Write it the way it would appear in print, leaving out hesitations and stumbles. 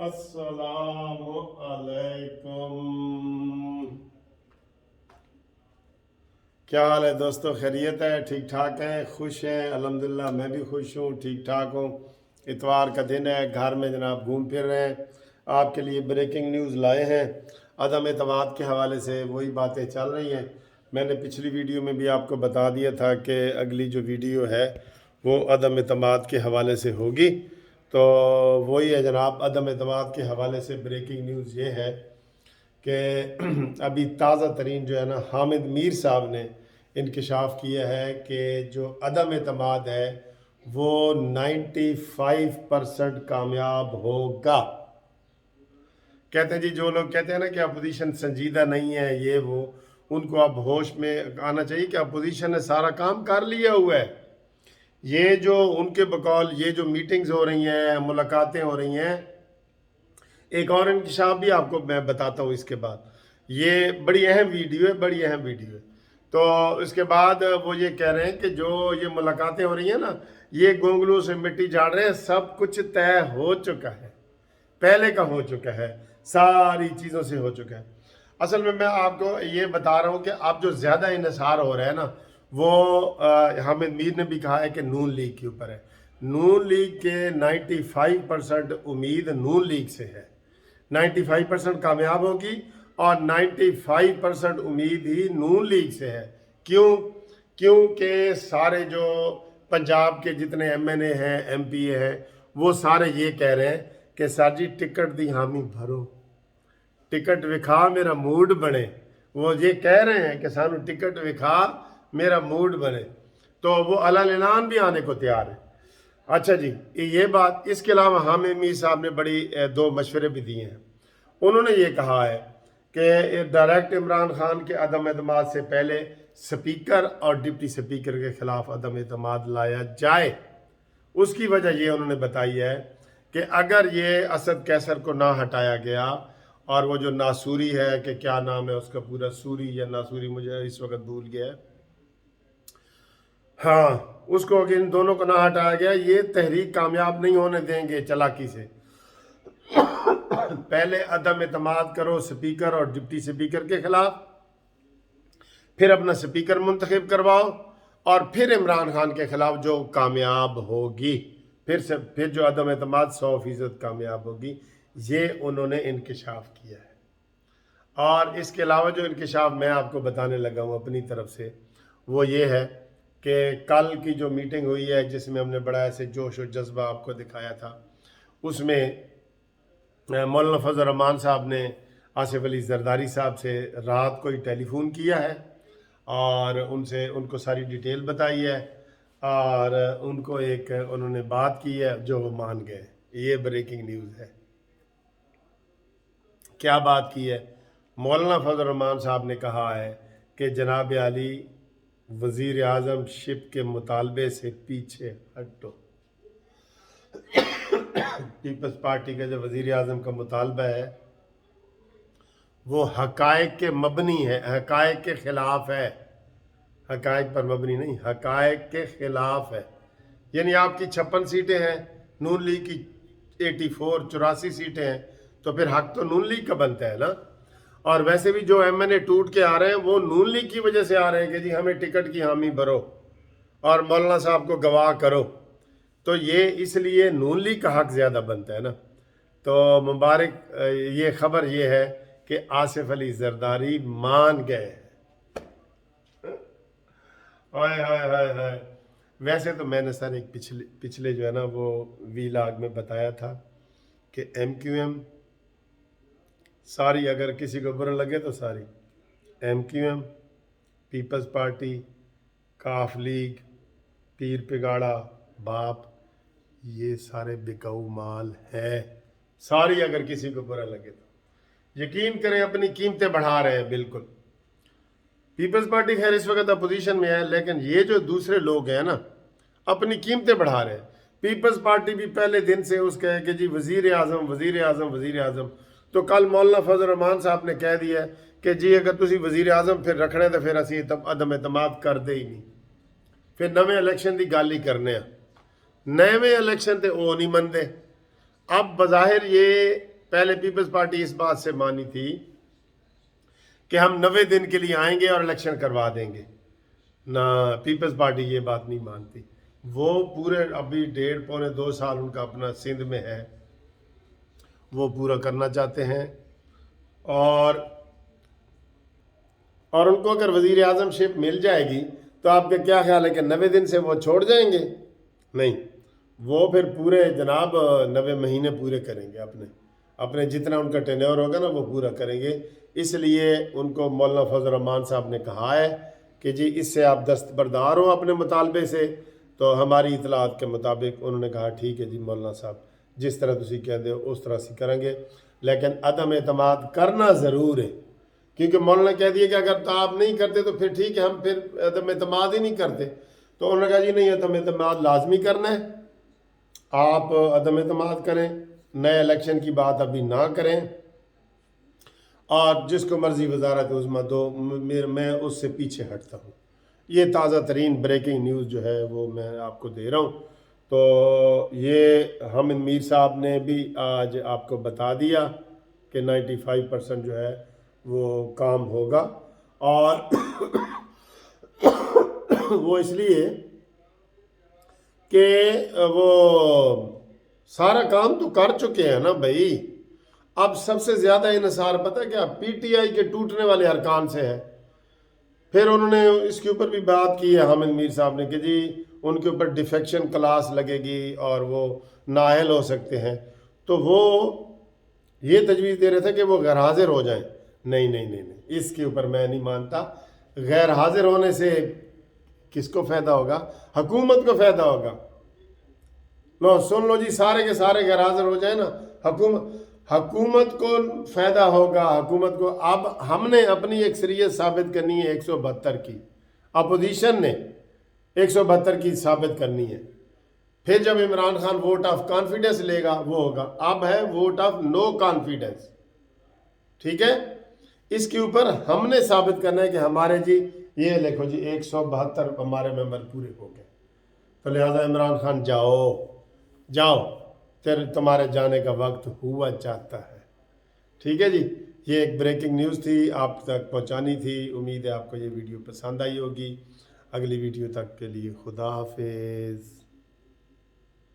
अस्सलाम अलैकुम। क्या हाल है दोस्तों? खैरियत है? ठीक ठाक हैं? खुश हैं? अल्हम्दुलिल्लाह मैं भी खुश हूँ, ठीक ठाक हूँ। इतवार का दिन है, घर में जनाब घूम फिर रहे हैं। आपके लिए ब्रेकिंग न्यूज़ लाए हैं। अदम एतमाद के हवाले से वही बातें चल रही हैं। मैंने पिछली वीडियो में भी आपको बता दिया था कि अगली जो वीडियो है वो अदम एतमाद के हवाले से होगी। तो वही है जनाब, अदम एतमाद के हवाले से ब्रेकिंग न्यूज़ ये है कि अभी ताज़ा तरीन जो है ना, हामिद मीर साहब ने इंकशाफ किया है कि जो अदम एतमाद है वो 95% कामयाब होगा। कहते हैं जी, जो लोग कहते हैं ना कि अपोजिशन संजीदा नहीं है ये वो, उनको अब होश में आना चाहिए कि अपोजिशन ने सारा काम कर लिया हुआ है। ये जो उनके बकौल ये जो मीटिंग्स हो रही हैं, मुलाकातें हो रही हैं, एक और इंकशाफ भी आपको मैं बताता हूँ इसके बाद। ये बड़ी अहम वीडियो है, बड़ी अहम वीडियो है। तो इसके बाद वो ये कह रहे हैं कि जो ये मुलाकातें हो रही हैं ना, ये गोंगलू से मिट्टी झाड़ रहे हैं। सब कुछ तय हो चुका है, पहले का हो चुका है, सारी चीज़ों से हो चुका है। असल में मैं आपको ये बता रहा हूँ कि अब जो ज़्यादा इन्हिसार हो रहा है ना, वो हामिद मीर ने भी कहा है कि नून लीग के ऊपर है। नून लीग के 95% उम्मीद नून लीग से है। 95% कामयाब होगी और 95% उम्मीद ही नून लीग से है। क्यों? क्योंकि सारे जो पंजाब के जितने एमएनए हैं, एमपीए हैं, वो सारे ये कह रहे हैं कि सर जी टिकट दी हामी भरो, टिकट विखा मेरा मूड बने। वो ये कह रहे हैं कि सानू टिकट विखा मेरा मूड बने। तो वो अला ऐलान भी आने को तैयार है। अच्छा जी, ये बात। इसके अलावा हामिद मीर साहब ने बड़ी दो मशवरे भी दिए हैं। उन्होंने ये कहा है कि डायरेक्ट इमरान खान के अदम एतमाद से पहले स्पीकर और डिप्टी स्पीकर के खिलाफ अदम एतमाद लाया जाए। उसकी वजह ये उन्होंने बताई है कि अगर ये असद कैसर को ना हटाया गया, और वो जो नासूरी है, कि क्या नाम है उसका पूरा, सूरी या नासूरी, मुझे इस वक्त भूल गया है, हाँ, उसको अगर इन दोनों को ना हटाया गया, ये तहरीक कामयाब नहीं होने देंगे चलाकी से। पहले अदम एतमाद करो स्पीकर और डिप्टी स्पीकर के खिलाफ, फिर अपना स्पीकर मुंतखब करवाओ, और फिर इमरान खान के खिलाफ जो कामयाब होगी, फिर जो अदम एतमाद 100% कामयाब होगी। ये उन्होंने इंकशाफ किया है। और इसके अलावा जो इंकशाफ मैं आपको बताने लगा हूँ अपनी तरफ से, वो ये है कि कल की जो मीटिंग हुई है, जिसमें हमने बड़ा ऐसे जोश और जज्बा आपको दिखाया था, उसमें मौलाना फजल रहमान साहब ने आसिफ अली जरदारी साहब से रात को ही टेलीफोन किया है और उनको सारी डिटेल बताई है, और उनको एक उन्होंने बात की है जो वो मान गए। ये ब्रेकिंग न्यूज़ है। क्या बात की है? मौलाना फजल रहमान साहब ने कहा है कि जनाब अली वज़ीर आज़म शिप के मुतालबे से पीछे हटो। पीपल्स पार्टी का जो वज़ीर आज़म का मुतालबा है वो हकायक के मबनी है, हकायक के ख़िलाफ़ है। हकायक पर मबनी नहीं, हकायक के ख़िलाफ़ है। यानी आपकी 56 सीटें हैं, नून लीग की 84 सीटें हैं, तो फिर हक तो नून लीग का बनता है ना। और वैसे भी जो एमएनए टूट के आ रहे हैं वो नून लीग की वजह से आ रहे हैं कि जी हमें टिकट की हामी भरो और मौलाना साहब को गवाह करो। तो ये इसलिए नून लीग का हक ज़्यादा बनता है ना। तो मुबारक, ये खबर ये है कि आसिफ अली जरदारी मान गए। हाय हाय हाय हाय। वैसे तो मैंने सर एक पिछले जो है ना वो वीलाग में बताया था कि एमक्यूएम सारी, अगर किसी को बुरा लगे तो सारी, एमक्यूएम, पीपल्स पार्टी, काफ लीग, पीर पिगाड़ा, बाप, ये सारे बिकाऊ माल है सारी। अगर किसी को बुरा लगे तो यकीन करें, अपनी कीमतें बढ़ा रहे हैं बिल्कुल। पीपल्स पार्टी खैर इस वक्त अपोजिशन में है, लेकिन ये जो दूसरे लोग हैं ना, अपनी कीमतें बढ़ा रहे हैं। पीपल्स पार्टी भी पहले दिन से उसका है कि जी वज़ीर आज़म वज़ीर आज़म वज़ीर आज़म। तो कल मौलाना फजल रहमान साहब ने कह दिया कि जी अगर तुसी वज़ीर आज़म फिर रखने तो फिर असी अदम एतमाद करते ही नहीं, फिर नवे इलेक्शन की गल ही करने। नवे इलेक्शन तो वो नहीं मनते। अब बज़ाहिर ये पहले पीपल्स पार्टी इस बात से मानी थी कि हम 90 दिन के लिए आएंगे और इलेक्शन करवा देंगे ना। पीपल्स पार्टी ये बात नहीं मानती। वो पूरे अभी 1.5-2 साल उनका अपना सिंध में है, वो पूरा करना चाहते हैं। और उनको अगर वज़ीर आज़मशिप मिल जाएगी तो आपका क्या ख्याल है कि 90 दिन से वो छोड़ जाएंगे? नहीं, वो फिर पूरे जनाब 90 महीने पूरे करेंगे, अपने जितना उनका टेन्योर होगा ना वो पूरा करेंगे। इसलिए उनको मौलाना फजल रहमान साहब ने कहा है कि जी इससे आप दस्तबरदार हो अपने मुतालबे से। तो हमारी इतलात के मुताबिक उन्होंने कहा ठीक है जी मौलाना साहब, जिस तरह तुसी कहते हो उस तरह से करेंगे, लेकिन अदम एतमाद करना ज़रूर है। क्योंकि मौलाना कह दिया कि अगर आप नहीं करते तो फिर ठीक है, हम फिर अदम एतमाद ही नहीं करते। तो उन्होंने कहा जी नहीं, अदम एतमाद लाजमी करना है, आप अदम एतमाद करें, नए इलेक्शन की बात अभी ना करें, और जिसको मर्जी वजारत उज़्मा दो, मैं उससे पीछे हटता हूँ। ये ताज़ा तरीन ब्रेकिंग न्यूज़ जो है वो मैं आपको दे रहा हूँ। तो ये हामिद मीर साहब ने भी आज आपको बता दिया कि 95% जो है वो काम होगा। और वो इसलिए कि वो सारा काम तो कर चुके हैं ना भाई। अब सबसे ज़्यादा इन्हिसार पता है क्या, पीटीआई के टूटने वाले अरकान से है। फिर उन्होंने इसके ऊपर भी बात की है हामिद मीर साहब ने कि जी उनके ऊपर डिफेक्शन क्लास लगेगी और वो नाअहल हो सकते हैं। तो वो ये तजवीज़ दे रहे थे कि वो गैर हाजिर हो जाएं। नहीं नहीं नहीं नहीं, इसके ऊपर मैं नहीं मानता। गैर हाजिर होने से किसको फ़ायदा होगा? हुकूमत को फ़ायदा होगा। लो सुन लो जी, सारे के सारे गैर हाजिर हो जाए ना, हुकूमत को फ़ायदा होगा। हुकूमत को अब हमने अपनी अक्सरियत साबित करनी है 172 की, अपोजिशन ने 172 की साबित करनी है। फिर जब Imran Khan vote of confidence लेगा वो होगा। अब है वोट ऑफ नो कॉन्फिडेंस, ठीक है। इसके ऊपर हमने साबित करना है कि हमारे जी ये लिखो जी 172 हमारे मेंबर पूरे हो गए। तो लिहाजा इमरान खान जाओ, फिर तुम्हारे जाने का वक्त हुआ चाहता है। ठीक है जी, ये एक ब्रेकिंग न्यूज़ थी, आप तक पहुंचानी थी। उम्मीद है आपको ये वीडियो पसंद आई होगी। अगली वीडियो तक के लिए खुदा हाफिज़।